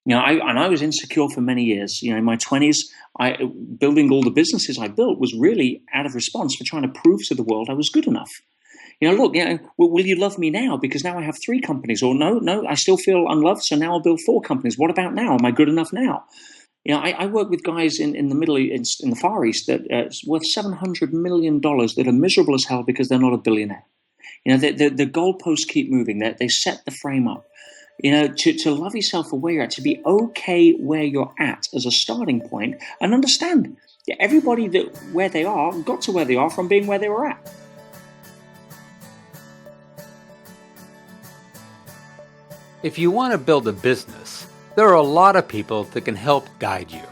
I was insecure for many years. In my 20s, building all the businesses I built was really out of response for trying to prove to the world I was good enough. Look, will you love me now? Because now I have 3 companies. Or no, I still feel unloved, so now I'll build 4 companies. What about now? Am I good enough now? I work with guys in the Middle East, in the Far East, that it's worth $700 million that are miserable as hell because they're not a billionaire. The goalposts keep moving. They set the frame up. To love yourself for where you're at, to be okay where you're at as a starting point, and understand everybody where they are got to where they are from being where they were at. If you want to build a business, there are a lot of people that can help guide you.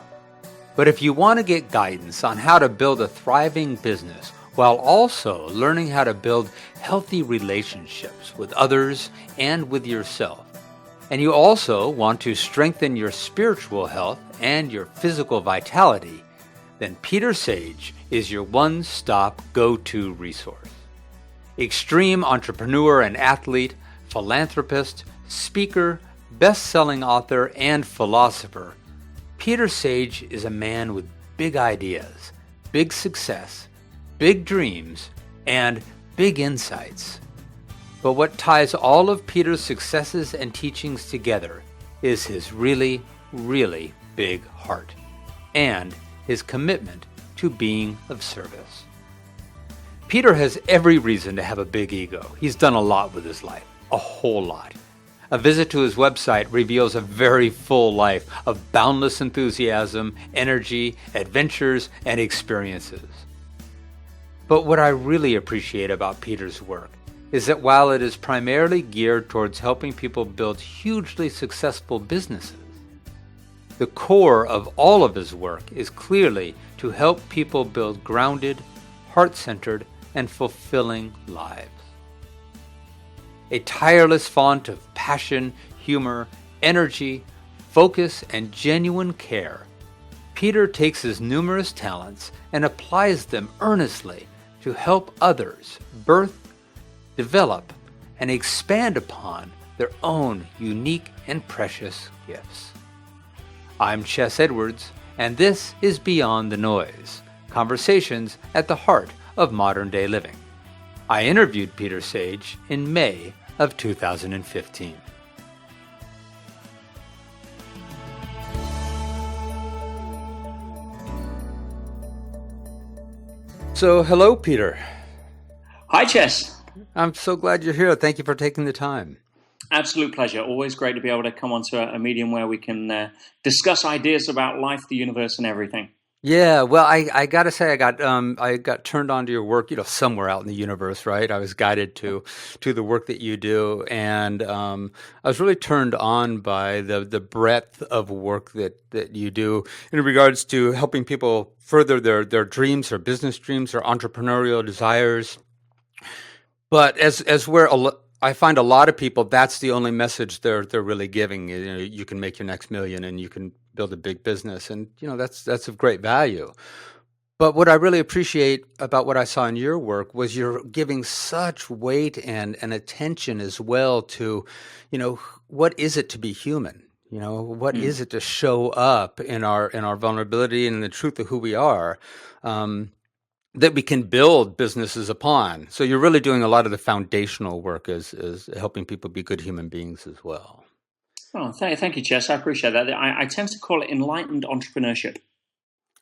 But if you want to get guidance on how to build a thriving business while also learning how to build healthy relationships with others and with yourself, and you also want to strengthen your spiritual health and your physical vitality, then Peter Sage is your one-stop go-to resource. Extreme entrepreneur and athlete, philanthropist, speaker, best-selling author, and philosopher, Peter Sage is a man with big ideas, big success, big dreams, and big insights. But what ties all of Peter's successes and teachings together is his really, really big heart and his commitment to being of service. Peter has every reason to have a big ego. He's done a lot with his life, a whole lot. A visit to his website reveals a very full life of boundless enthusiasm, energy, adventures, and experiences. But what I really appreciate about Peter's work is that while it is primarily geared towards helping people build hugely successful businesses, the core of all of his work is clearly to help people build grounded, heart-centered, and fulfilling lives. A tireless font of passion, humor, energy, focus, and genuine care, Peter takes his numerous talents and applies them earnestly to help others birth, develop, and expand upon their own unique and precious gifts. I'm Chess Edwards, and this is Beyond the Noise, conversations at the heart of modern-day living. I interviewed Peter Sage in May of 2015. So, hello, Peter. Hi, Chess. I'm so glad you're here. Thank you for taking the time. Absolute pleasure. Always great to be able to come onto a medium where we can discuss ideas about life, the universe, and everything. Yeah, well, I gotta say, I got turned on to your work, somewhere out in the universe, right? I was guided to the work that you do, and I was really turned on by the breadth of work that you do in regards to helping people further their dreams, their business dreams, their entrepreneurial desires. But as where I find a lot of people, that's the only message they're really giving. You can make your next million, and you can build a big business, and that's of great value. But what I really appreciate about what I saw in your work was you're giving such weight and attention as well to, what is it to be human? What is it to show up in our vulnerability and in the truth of who we are, that we can build businesses upon. So you're really doing a lot of the foundational work as helping people be good human beings as well. Oh, thank you, Jess. I appreciate that. I tend to call it enlightened entrepreneurship.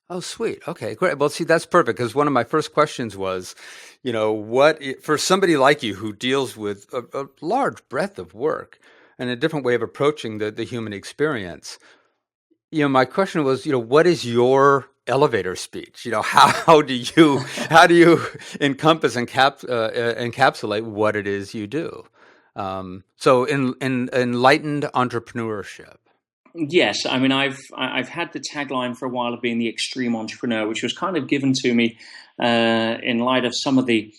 Oh, sweet. Okay, great. Well, see, that's perfect, because one of my first questions was, for somebody like you who deals with a large breadth of work and a different way of approaching the human experience, my question was, what is your elevator speech? How do you encompass and encapsulate what it is you do? So in enlightened entrepreneurship. Yes, I mean I've had the tagline for a while of being the extreme entrepreneur, which was kind of given to me in light of some of the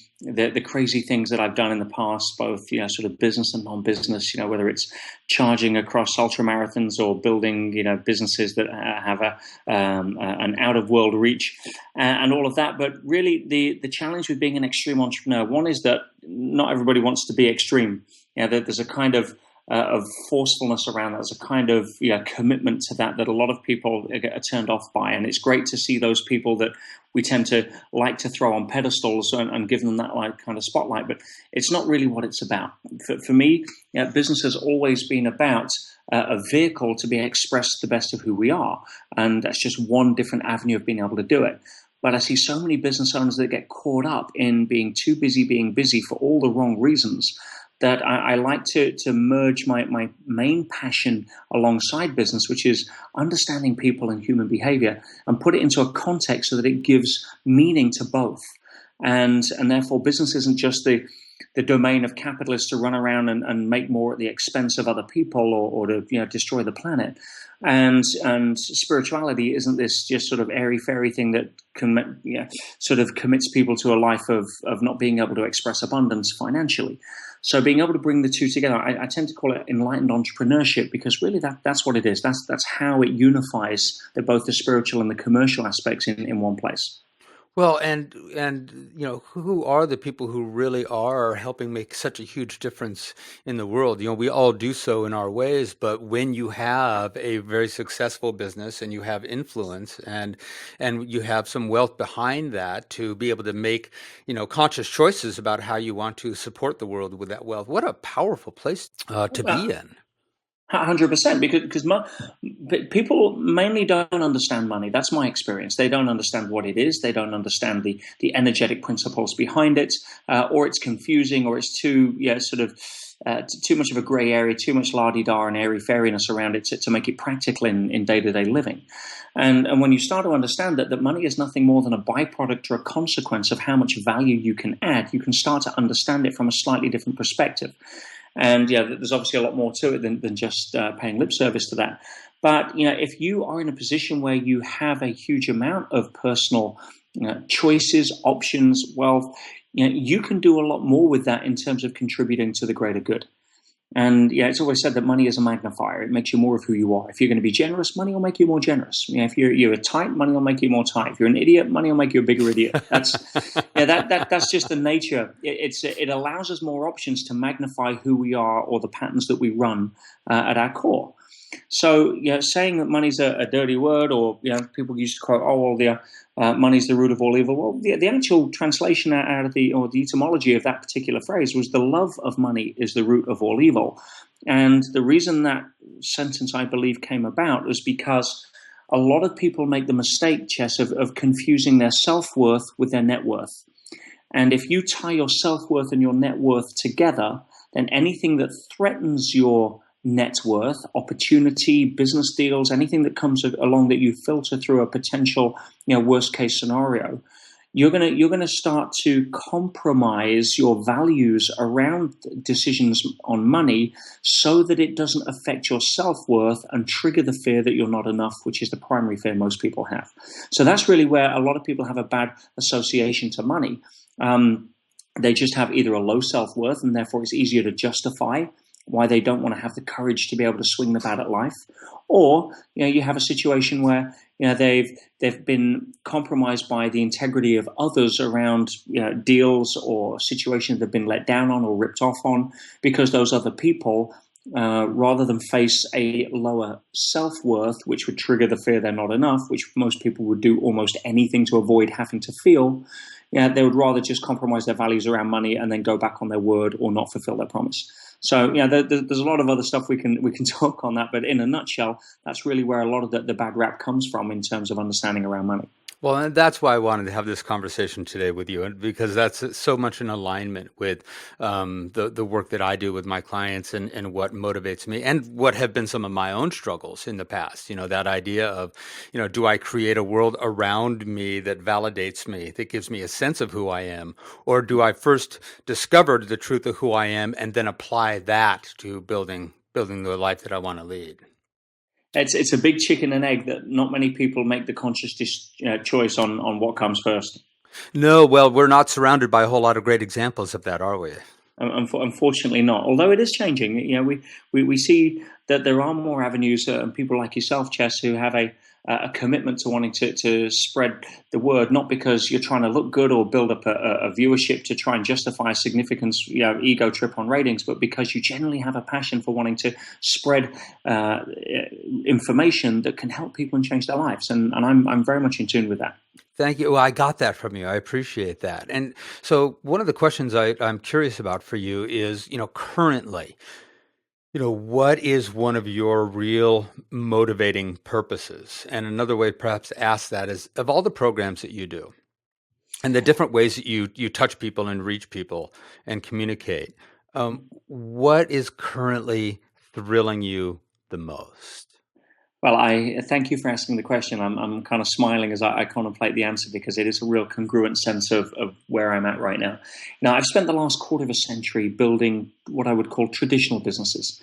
crazy things that I've done in the past, both sort of business and non-business. Whether it's charging across ultra marathons or building businesses that have an out of world reach and all of that. But really, the challenge with being an extreme entrepreneur, one is that not everybody wants to be extreme. There's a kind of of forcefulness around that. There's a kind of commitment to that a lot of people are turned off by, and it's great to see those people that we tend to like to throw on pedestals and give them that kind of spotlight. But it's not really what it's about. For me, business has always been about a vehicle to be expressed the best of who we are, and that's just one different avenue of being able to do it. But I see so many business owners that get caught up in being too busy being busy for all the wrong reasons, that I like to merge my main passion alongside business, which is understanding people and human behavior, and put it into a context so that it gives meaning to both. And therefore, business isn't just the domain of capitalists to run around and make more at the expense of other people or to destroy the planet. And spirituality isn't this just sort of airy-fairy thing that sort of commits people to a life of not being able to express abundance financially. So being able to bring the two together, I tend to call it enlightened entrepreneurship, because really that's what it is. That's how it unifies both the spiritual and the commercial aspects in one place. Well, and who are the people who really are helping make such a huge difference in the world? We all do so in our ways, but when you have a very successful business and you have influence and you have some wealth behind that to be able to make, conscious choices about how you want to support the world with that wealth, what a powerful place to be in. 100%, because people mainly don't understand money. That's my experience. They don't understand what it is. They don't understand the energetic principles behind it, or it's confusing, or it's too too much of a grey area, too much la-di-da and airy-fairiness around it to make it practical in day-to-day living. And when you start to understand that money is nothing more than a byproduct or a consequence of how much value you can add, you can start to understand it from a slightly different perspective. And there's obviously a lot more to it than just paying lip service to that. But if you are in a position where you have a huge amount of personal choices, options, wealth, you can do a lot more with that in terms of contributing to the greater good. And it's always said that money is a magnifier. It makes you more of who you are. If you're going to be generous, money will make you more generous. If you're a tight, money will make you more tight. If you're an idiot, money will make you a bigger idiot. That's that's just the nature. It allows us more options to magnify who we are or the patterns that we run at our core. So, saying that money's a dirty word, or people used to quote, "Oh, well, money's the root of all evil." Well, the actual translation out of the etymology of that particular phrase was the love of money is the root of all evil. And the reason that sentence, I believe, came about was because a lot of people make the mistake, Chess, of confusing their self-worth with their net worth. And if you tie your self-worth and your net worth together, then anything that threatens your net worth, opportunity, business deals, anything that comes along that you filter through a potential, worst case scenario, you're gonna start to compromise your values around decisions on money so that it doesn't affect your self-worth and trigger the fear that you're not enough, which is the primary fear most people have. So that's really where a lot of people have a bad association to money. They just have either a low self-worth, and therefore it's easier to justify why they don't want to have the courage to be able to swing the bat at life, or you have a situation where they've been compromised by the integrity of others around deals or situations they've been let down on or ripped off on, because those other people, rather than face a lower self-worth, which would trigger the fear they're not enough, which most people would do almost anything to avoid having to feel, they would rather just compromise their values around money and then go back on their word or not fulfill their promise. So there's a lot of other stuff we can talk on that, but in a nutshell, that's really where a lot of the bad rap comes from in terms of understanding around money. Well, and that's why I wanted to have this conversation today with you, and because that's so much in alignment with the work that I do with my clients and what motivates me and what have been some of my own struggles in the past. That idea of, do I create a world around me that validates me, that gives me a sense of who I am, or do I first discover the truth of who I am and then apply that to building the life that I want to lead? It's a big chicken and egg that not many people make the conscious choice on what comes first. No, well, we're not surrounded by a whole lot of great examples of that, are we? Unfortunately not. Although it is changing. We see that there are more avenues, and people like yourself, Chess, who have a commitment to wanting to spread the word, not because you're trying to look good or build up a viewership to try and justify a significant ego trip on ratings, but because you generally have a passion for wanting to spread information that can help people and change their lives. And I'm very much in tune with that. Thank you. Well, I got that from you. I appreciate that. And so one of the questions I'm curious about for you is, currently, what is one of your real motivating purposes? And another way perhaps to ask that is, of all the programs that you do and the different ways that you touch people and reach people and communicate, what is currently thrilling you the most? Well, I thank you for asking the question. I'm kind of smiling as I contemplate the answer, because it is a real congruent sense of where I'm at right now. Now, I've spent the last quarter of a century building what I would call traditional businesses.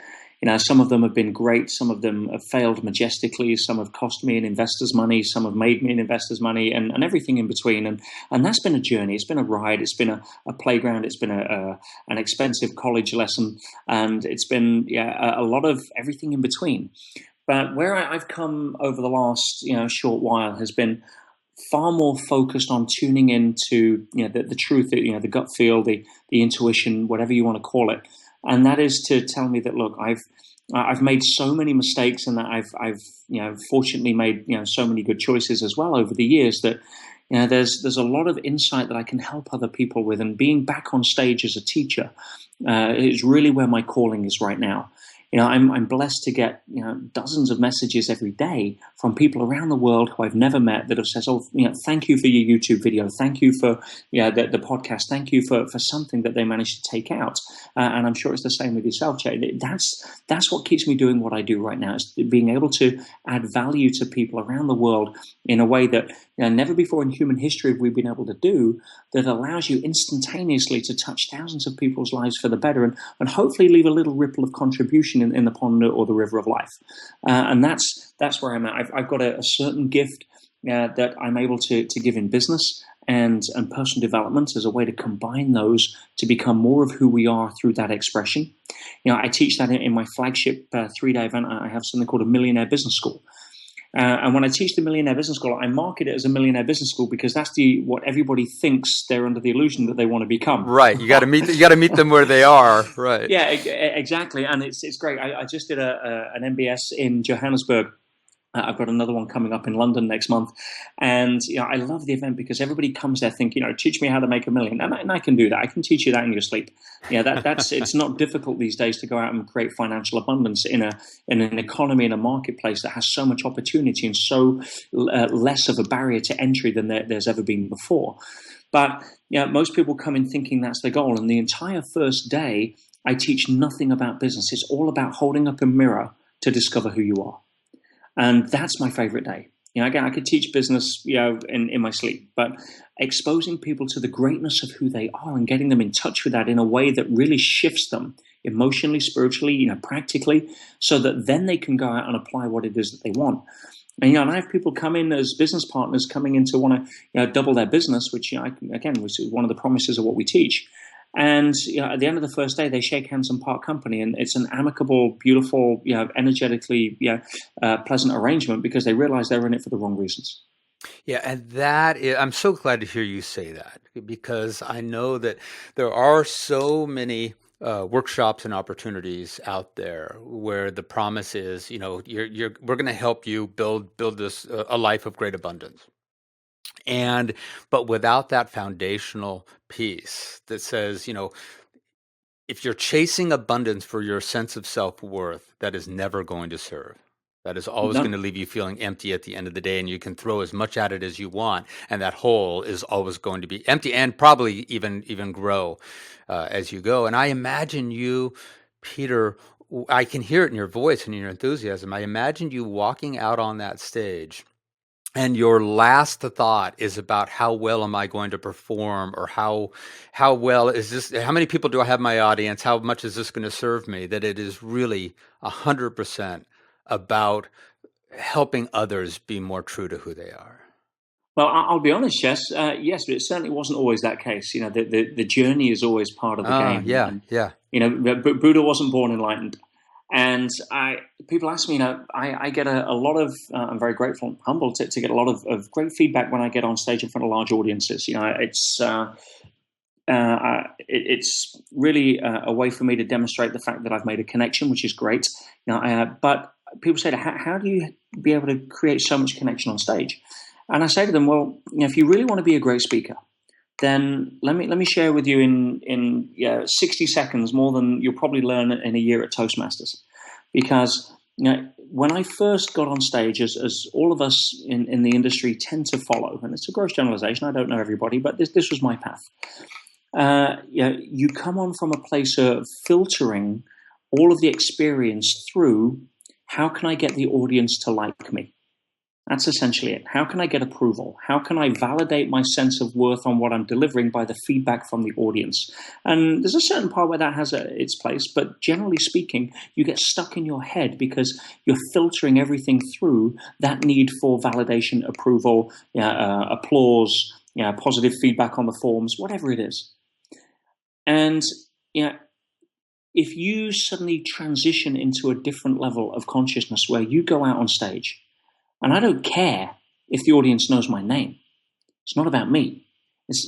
Some of them have been great. Some of them have failed majestically. Some have cost me an investor's money. Some have made me an investor's money, and everything in between. And that's been a journey. It's been a ride. It's been a playground. It's been an expensive college lesson, and it's been a lot of everything in between. But where I've come over the last short while has been far more focused on tuning into the truth, the gut feel, the intuition, whatever you want to call it, and that is to tell me that, look, I've made so many mistakes, and that I've fortunately made so many good choices as well over the years, that there's a lot of insight that I can help other people with, and being back on stage as a teacher is really where my calling is right now. I'm blessed to get dozens of messages every day from people around the world who I've never met that have said, "Oh, thank you for your YouTube video, thank you for the podcast, thank you for something that they managed to take out." And I'm sure it's the same with yourself, Jay. That's what keeps me doing what I do right now, is being able to add value to people around the world in a way that never before in human history have we been able to do, that allows you instantaneously to touch thousands of people's lives for the better, and hopefully leave a little ripple of contribution in the pond or the river of life. And that's where I'm at. I've got a certain gift that I'm able to give in business and personal development as a way to combine those to become more of who we are through that expression. I teach that in my flagship 3-day event. I have something called a Millionaire Business School. And when I teach the Millionaire Business School, I market it as a Millionaire Business School because that's what everybody thinks they're under the illusion that they want to become. Right. You got to meet them where they are. Right. Yeah, exactly. And it's great. I just did an MBS in Johannesburg. I've got another one coming up in London next month. And I love the event because everybody comes there thinking, teach me how to make $1 million. And I can do that. I can teach you that in your sleep. That's it's not difficult these days to go out and create financial abundance in an economy, in a marketplace that has so much opportunity and so less of a barrier to entry than there's ever been before. But most people come in thinking that's their goal. And the entire first day, I teach nothing about business. It's all about holding up a mirror to discover who you are. And that's my favorite day. Again, I could teach business, in my sleep, but exposing people to the greatness of who they are and getting them in touch with that in a way that really shifts them emotionally, spiritually, practically, so that then they can go out and apply what it is that they want. And and I have people come in as business partners coming in to want to double their business, which again was one of the promises of what we teach. And at the end of the first day, they shake hands and part company, and it's an amicable, beautiful, energetically, pleasant arrangement because they realize they're in it for the wrong reasons. Yeah, and I'm so glad to hear you say that, because I know that there are so many workshops and opportunities out there where the promise is, we're going to help you build this a life of great abundance. But without that foundational piece that says, if you're chasing abundance for your sense of self-worth, that is never going to serve. That is always going to leave you feeling empty at the end of the day, and you can throw as much at it as you want, and that hole is always going to be empty and probably even grow as you go. And I imagine you, Peter, I can hear it in your voice and in your enthusiasm. I imagine you walking out on that stage, and your last thought is about how well am I going to perform, or how well is this, how many people do I have in my audience, how much is this going to serve me, that it is really 100% about helping others be more true to who they are. Well, I'll be honest, Jess. Yes, but it certainly wasn't always that case. The journey is always part of the game. Yeah. Buddha wasn't born enlightened. And people ask me, I get a lot of, I'm very grateful and humbled to get a lot of great feedback when I get on stage in front of large audiences. It's really a way for me to demonstrate the fact that I've made a connection, which is great. But people say, how do you be able to create so much connection on stage? And I say to them, well, if you really want to be a great speaker, then let me share with you in 60 seconds more than you'll probably learn in a year at Toastmasters. Because when I first got on stage, as all of us in the industry tend to follow, and it's a gross generalization, I don't know everybody, but this was my path. You come on from a place of filtering all of the experience through how can I get the audience to like me? That's essentially it. How can I get approval? How can I validate my sense of worth on what I'm delivering by the feedback from the audience? And there's a certain part where that has its place, but generally speaking, you get stuck in your head because you're filtering everything through that need for validation, approval, applause, positive feedback on the forums, whatever it is. And if you suddenly transition into a different level of consciousness where you go out on stage, and I don't care if the audience knows my name. It's not about me.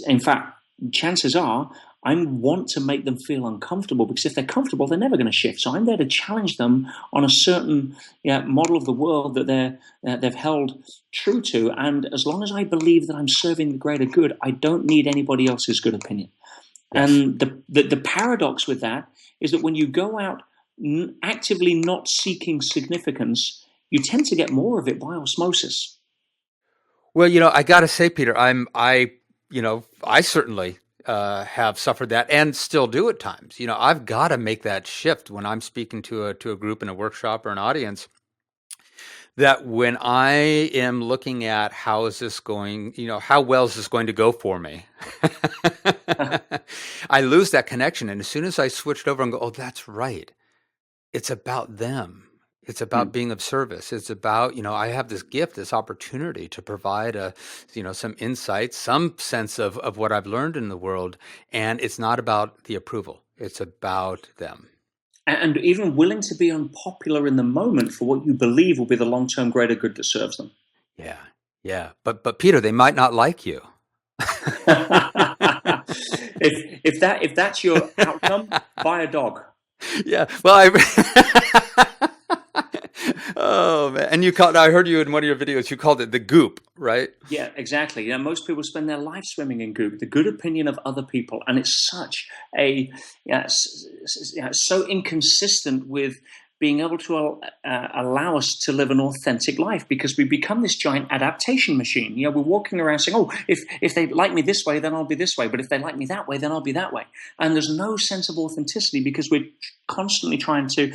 In fact, chances are I want to make them feel uncomfortable, because if they're comfortable, they're never going to shift. So I'm there to challenge them on a certain model of the world that they've held true to. And as long as I believe that I'm serving the greater good, I don't need anybody else's good opinion. Yes. And the paradox with that is that when you go out actively not seeking significance, you tend to get more of it by osmosis. Well, I got to say, Peter, I certainly have suffered that and still do at times. I've got to make that shift when I'm speaking to a group in a workshop or an audience, that when I am looking at how is this going, how well is this going to go for me? I lose that connection. And as soon as I switched over and go, oh, that's right. It's about them. It's about being of service. It's about, I have this gift, this opportunity to provide some insight, some sense of what I've learned in the world. And it's not about the approval. It's about them. And even willing to be unpopular in the moment for what you believe will be the long-term greater good that serves them. Yeah. But Peter, they might not like you. if that's your outcome, buy a dog. Yeah. Well, oh man! And I heard you in one of your videos. You called it the goop, right? Yeah, exactly. Most people spend their life swimming in goop, the good opinion of other people, and it's such so inconsistent with being able to allow us to live an authentic life, because we become this giant adaptation machine. We're walking around saying, oh, if they like me this way, then I'll be this way. But if they like me that way, then I'll be that way. And there's no sense of authenticity because we're constantly trying to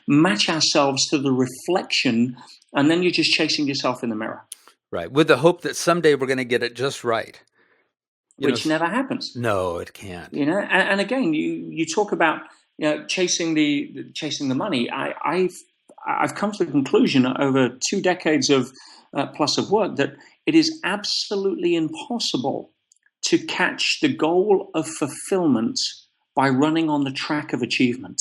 match ourselves to the reflection, and then you're just chasing yourself in the mirror. Right. With the hope that someday we're going to get it just right. Which never happens. No, it can't. And again, you talk about chasing the money. I've come to the conclusion over 2 decades of plus of work that it is absolutely impossible to catch the goal of fulfillment by running on the track of achievement.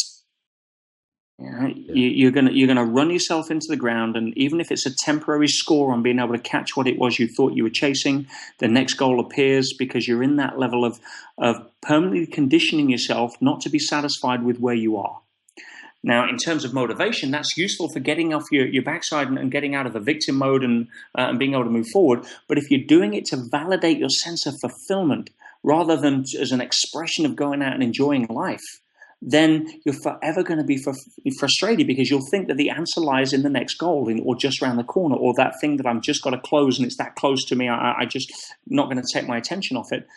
You're gonna run yourself into the ground, and even if it's a temporary score on being able to catch what it was you thought you were chasing, the next goal appears, because you're in that level of permanently conditioning yourself not to be satisfied with where you are. Now, in terms of motivation, that's useful for getting off your backside and getting out of the victim mode and being able to move forward. But if you're doing it to validate your sense of fulfillment rather than as an expression of going out and enjoying life, then you're forever going to be frustrated, because you'll think that the answer lies in the next goal or just around the corner, or that thing that I'm just got to close and it's that close to me. I just not going to take my attention off it.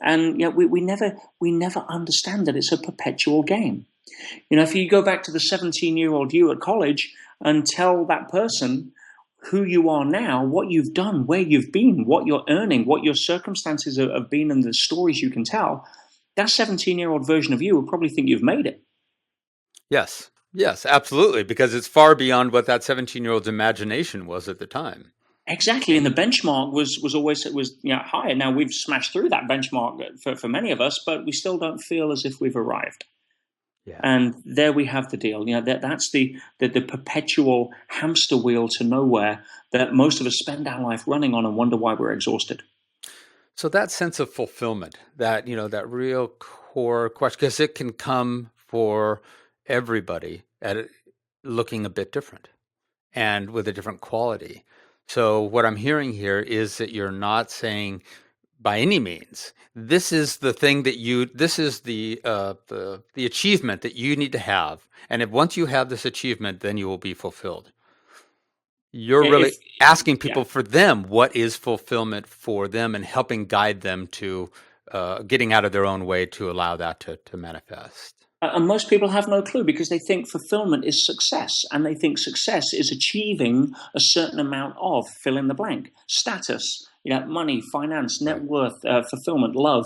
And we never understand that it's a perpetual game. If you go back to the 17-year-old you at college and tell that person who you are now, what you've done, where you've been, what you're earning, what your circumstances have been, and the stories you can tell, that 17-year-old version of you will probably think you've made it. Yes, absolutely, because it's far beyond what that 17-year-old's imagination was at the time. Exactly, and the benchmark was always higher. Now we've smashed through that benchmark for many of us, but we still don't feel as if we've arrived. Yeah. And there we have the deal. That's the perpetual hamster wheel to nowhere that most of us spend our life running on and wonder why we're exhausted. So that sense of fulfillment, that real core question, because it can come for everybody looking a bit different and with a different quality. So what I'm hearing here is that you're not saying by any means, this is the thing this is the achievement that you need to have. And if once you have this achievement, then you will be fulfilled. You're really If asking Yeah, people for them what is fulfillment for them and helping guide them to getting out of their own way to allow that to manifest. and most people have no clue because they think fulfillment is success, and they think success is achieving a certain amount of fill in the blank status, money, finance, net Right. worth, fulfillment, love,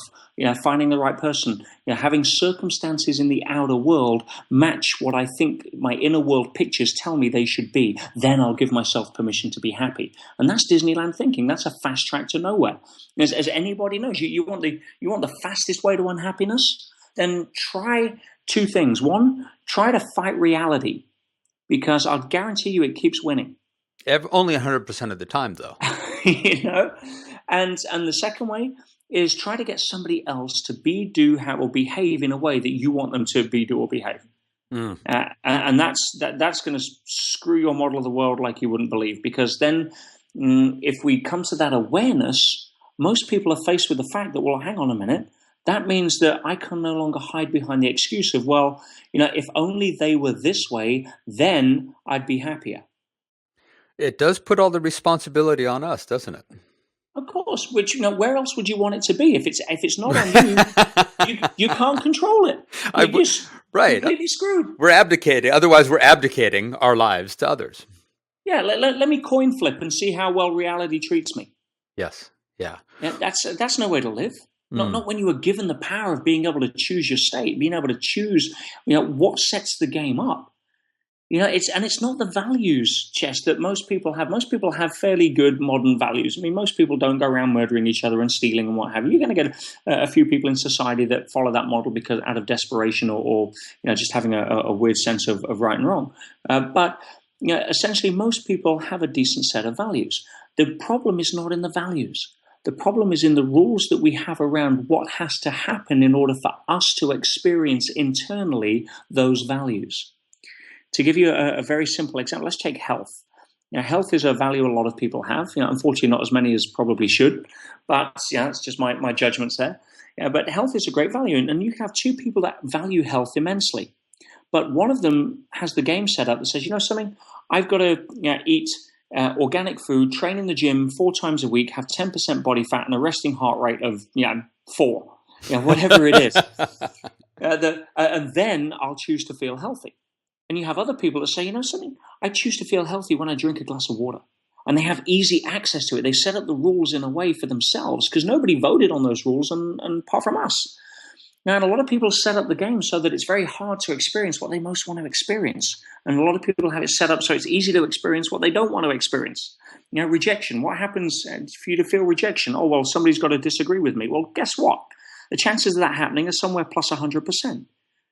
finding the right person, having circumstances in the outer world match what I think my inner world pictures tell me they should be. Then I'll give myself permission to be happy, and that's Disneyland thinking. That's a fast track to nowhere. As anybody knows, you want the fastest way to unhappiness. Then try two things. One, try to fight reality because I'll guarantee you it keeps winning. Only 100% of the time, though. you know, and the second way is try to get somebody else to be, do, have, or behave in a way that you want them to be, do, or behave. Mm. And that's going to screw your model of the world like you wouldn't believe. Because then, if we come to that awareness, most people are faced with the fact that, well, hang on a minute. That means that I can no longer hide behind the excuse of, well, if only they were this way, then I'd be happier. It does put all the responsibility on us, doesn't it? Of course, which where else would you want it to be? If it's not on you can't control it. You're right. completely screwed. We're abdicating. Otherwise, we're abdicating our lives to others. Yeah, let me coin flip and see how well reality treats me. Yes. Yeah. That's no way to live. Not when you are given the power of being able to choose your state, being able to choose, what sets the game up. It's not the values, Chess, that most people have. Most people have fairly good modern values. I mean, most people don't go around murdering each other and stealing and what have you. You're going to get a few people in society that follow that model because out of desperation or just having a weird sense of right and wrong. But essentially, most people have a decent set of values. The problem is not in the values. The problem is in the rules that we have around what has to happen in order for us to experience internally those values. To give you a very simple example, let's take health. Health is a value a lot of people have. Unfortunately, not as many as probably should, but it's just my judgments there. But health is a great value, and you can have two people that value health immensely. But one of them has the game set up that says, something, I've got to eat organic food, train in the gym 4 times a week, have 10% body fat and a resting heart rate of 4, whatever it is. And then I'll choose to feel healthy. And you have other people that say, something, I choose to feel healthy when I drink a glass of water. And they have easy access to it. They set up the rules in a way for themselves because nobody voted on those rules and apart from us. Now, and a lot of people set up the game so that it's very hard to experience what they most want to experience. And a lot of people have it set up so it's easy to experience what they don't want to experience. Rejection. What happens for you to feel rejection? Oh, well, somebody's got to disagree with me. Well, guess what? The chances of that happening are somewhere plus 100%.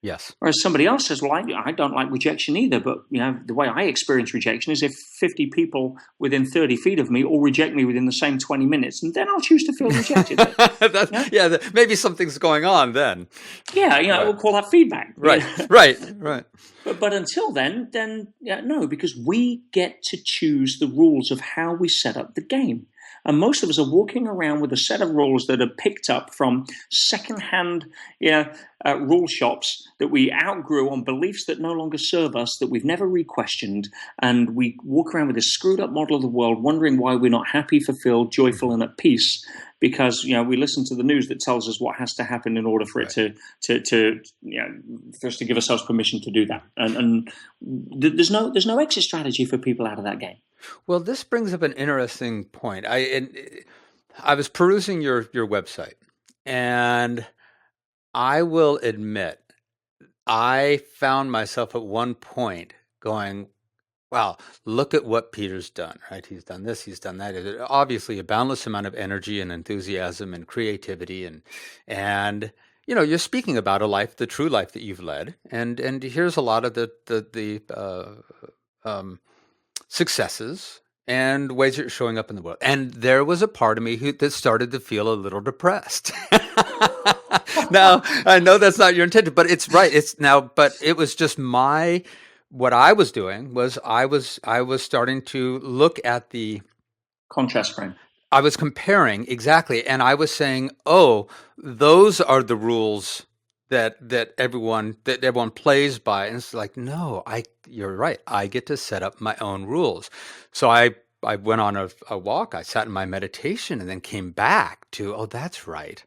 Yes. Whereas somebody else says, well, I don't like rejection either, but the way I experience rejection is if 50 people within 30 feet of me all reject me within the same 20 minutes, and then I'll choose to feel rejected. Maybe something's going on then. Yeah, right. We'll call that feedback. Right, right. But until then no, because we get to choose the rules of how we set up the game. And most of us are walking around with a set of rules that are picked up from secondhand rule shops that we outgrew on beliefs that no longer serve us, that we've never re-questioned. And we walk around with this screwed up model of the world, wondering why we're not happy, fulfilled, joyful, and at peace. Because we listen to the news that tells us what has to happen in order for it for us to give ourselves permission to do that. And there's no exit strategy for people out of that game. Well, this brings up an interesting point. I was perusing your website, and I will admit, I found myself at one point going, wow, look at what Peter's done, right? He's done this, he's done that. Obviously, a boundless amount of energy and enthusiasm and creativity, and you're speaking about a life, the true life that you've led, and here's a lot of the successes and ways that you're showing up in the world. And there was a part of me that started to feel a little depressed. Now, I know that's not your intention, but it's right. But it was just what I was doing was I was starting to look at the Contrast frame. I was comparing exactly, and I was saying, "Oh, those are the rules that everyone plays by." And it's like, no, you're right. I get to set up my own rules. So I went on a walk. I sat in my meditation, and then came back to, oh, that's right.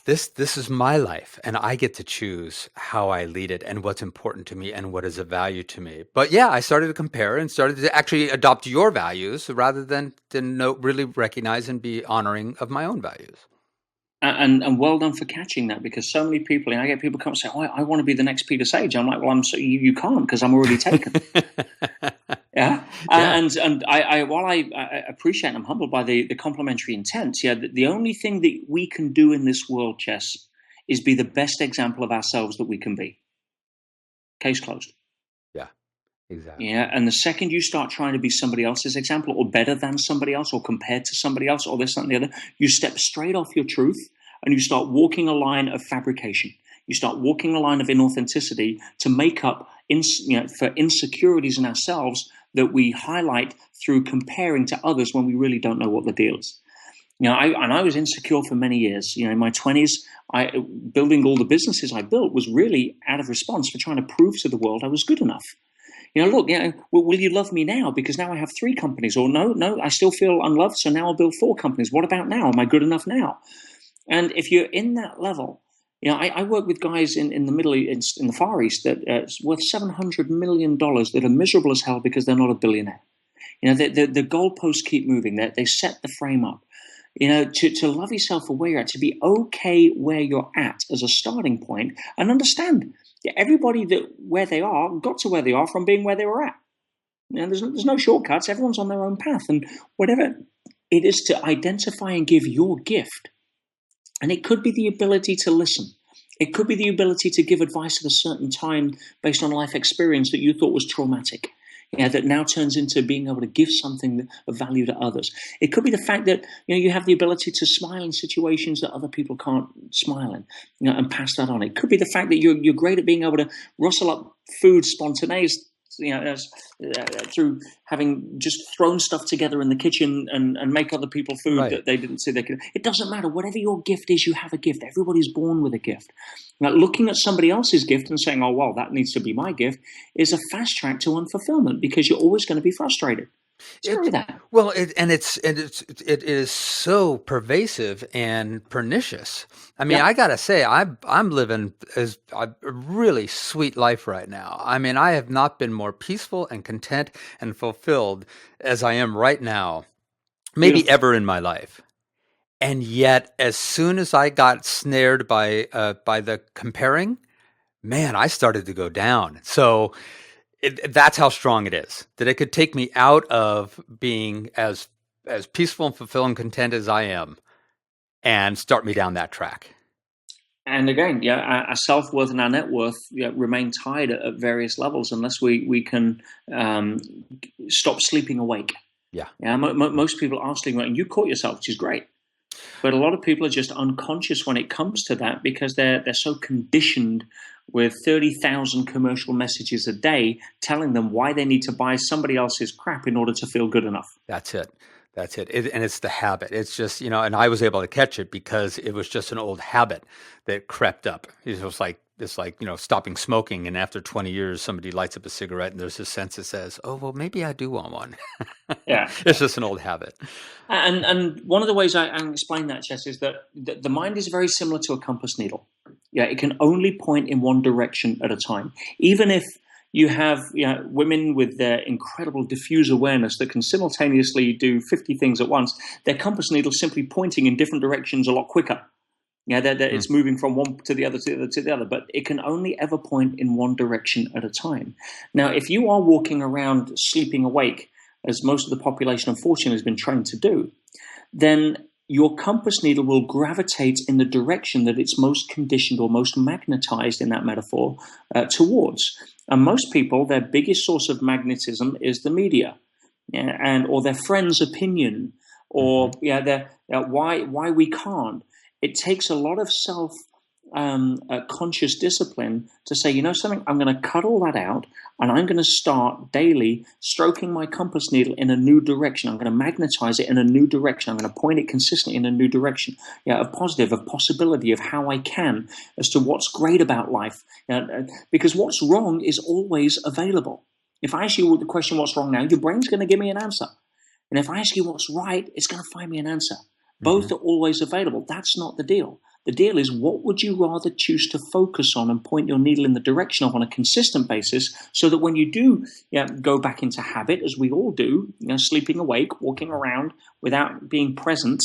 This is my life, and I get to choose how I lead it and what's important to me and what is of value to me. But yeah, I started to compare and started to actually adopt your values rather than really recognize and be honoring of my own values. And well done for catching that, because so many people, I get people come and say, "Oh, I want to be the next Peter Sage." I'm like, "Well, you can't, because I'm already taken." Yeah. Yeah. And while I appreciate and I'm humbled by the complimentary intent, the only thing that we can do in this world, Chess, is be the best example of ourselves that we can be. Case closed. Yeah, exactly. Yeah. And the second you start trying to be somebody else's example, or better than somebody else, or compared to somebody else, or this, that, and the other, you step straight off your truth and you start walking a line of fabrication. You start walking a line of inauthenticity to make up for insecurities in ourselves that we highlight through comparing to others when we really don't know what the deal is. I was insecure for many years. In my 20s, building all the businesses I built was really out of response for trying to prove to the world I was good enough. Look, will you love me now? Because now I have 3 companies. Or no, I still feel unloved, so now I'll build 4 companies. What about now? Am I good enough now? And if you're in that level, I work with guys in the Middle East, in the Far East, that it's worth $700 million that are miserable as hell because they're not a billionaire. The goalposts keep moving. They set the frame up. To love yourself for where you're at, to be okay where you're at as a starting point, and understand everybody that where they are got to where they are from being where they were at. There's no shortcuts. Everyone's on their own path, and whatever it is to identify and give your gift. And it could be the ability to listen. It could be the ability to give advice at a certain time based on life experience that you thought was traumatic. That now turns into being able to give something of value to others. It could be the fact that you have the ability to smile in situations that other people can't smile in, and pass that on. It could be the fact that you're great at being able to rustle up food spontaneously, through having just thrown stuff together in the kitchen and make other people food Right. that they didn't see they could. It doesn't matter. Whatever your gift is, you have a gift. Everybody's born with a gift. Now, looking at somebody else's gift and saying, "Oh, well, that needs to be my gift," is a fast track to unfulfillment, because you're always going to be frustrated. Screw that. Well, it is so pervasive and pernicious. I mean, Yeah. I gotta say, I'm living a really sweet life right now. I mean, I have not been more peaceful and content and fulfilled as I am right now, maybe Beautiful. ever in my life. And yet, as soon as I got snared by the comparing, man, I started to go down. So that's how strong it is, that it could take me out of being as peaceful and fulfilled and content as I am, and start me down that track. And again, our self-worth and our net worth remain tied at various levels unless we can stop sleeping awake. Yeah. Most people are sleeping awake, and you caught yourself, which is great. But a lot of people are just unconscious when it comes to that, because they're so conditioned with 30,000 commercial messages a day telling them why they need to buy somebody else's crap in order to feel good enough. That's it. And it's the habit. It's just, and I was able to catch it because it was just an old habit that crept up. It's like, stopping smoking. And after 20 years, somebody lights up a cigarette and there's this sense that says, oh, well, maybe I do want one. Yeah. It's just an old habit. And one of the ways I explain that, Chess, is that the mind is very similar to a compass needle. It can only point in one direction at a time. Even if you have women with their incredible diffuse awareness that can simultaneously do 50 things at once, their compass needle is simply pointing in different directions a lot quicker. It's moving from one to the other, to the other, to the other, but it can only ever point in one direction at a time. Now, if you are walking around sleeping awake, as most of the population, unfortunately, has been trained to do, then your compass needle will gravitate in the direction that it's most conditioned or most magnetized in that metaphor towards. And most people, their biggest source of magnetism is the media, and or their friends' opinion, or their why we can't. It takes a lot of self conscious discipline to say, you know something, I'm going to cut all that out, and I'm going to start daily stroking my compass needle in a new direction. I'm going to magnetize it in a new direction. I'm going to point it consistently in a new direction. A positive, a possibility of how I can, as to what's great about life. Because what's wrong is always available. If I ask you the question, what's wrong now, your brain's going to give me an answer. And if I ask you what's right, it's going to find me an answer. Both are always available. That's not the deal. The deal is, what would you rather choose to focus on and point your needle in the direction of on a consistent basis, so that when you do go back into habit, as we all do, sleeping awake, walking around without being present,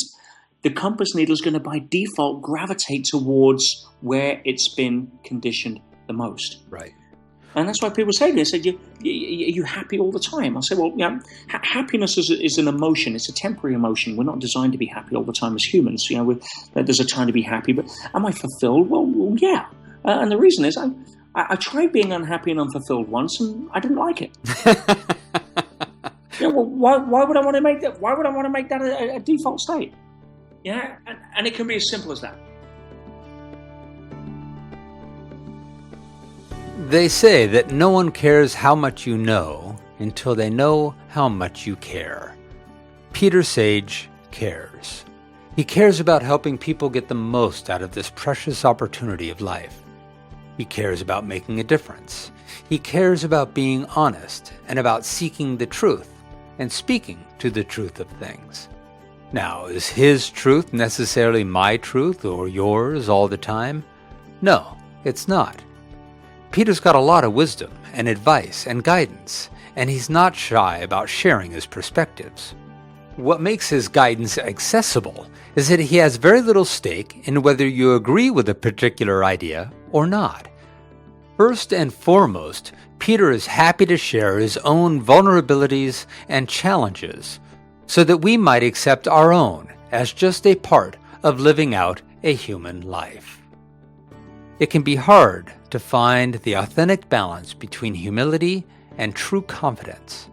the compass needle is going to by default gravitate towards where it's been conditioned the most. Right. And that's why people say to me, they said, are you happy all the time? I say, well, happiness is an emotion. It's a temporary emotion. We're not designed to be happy all the time as humans. There's a time to be happy, but am I fulfilled? Well yeah. And the reason is, I tried being unhappy and unfulfilled once, and I didn't like it. Why would I want to make that? Why would I want to make that a default state? And it can be as simple as that. They say that no one cares how much you know until they know how much you care. Peter Sage cares. He cares about helping people get the most out of this precious opportunity of life. He cares about making a difference. He cares about being honest and about seeking the truth and speaking to the truth of things. Now, is his truth necessarily my truth or yours all the time? No, it's not. Peter's got a lot of wisdom and advice and guidance, and he's not shy about sharing his perspectives. What makes his guidance accessible is that he has very little stake in whether you agree with a particular idea or not. First and foremost, Peter is happy to share his own vulnerabilities and challenges so that we might accept our own as just a part of living out a human life. It can be hard to find the authentic balance between humility and true confidence.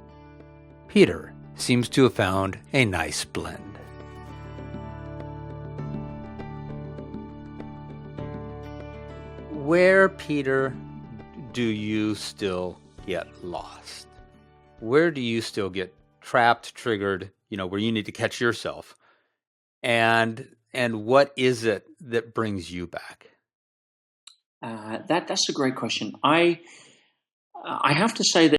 Peter seems to have found a nice blend. Where, Peter, do you still get lost? Where do you still get trapped, triggered, where you need to catch yourself? And what is it that brings you back? That's a great question. I have to say that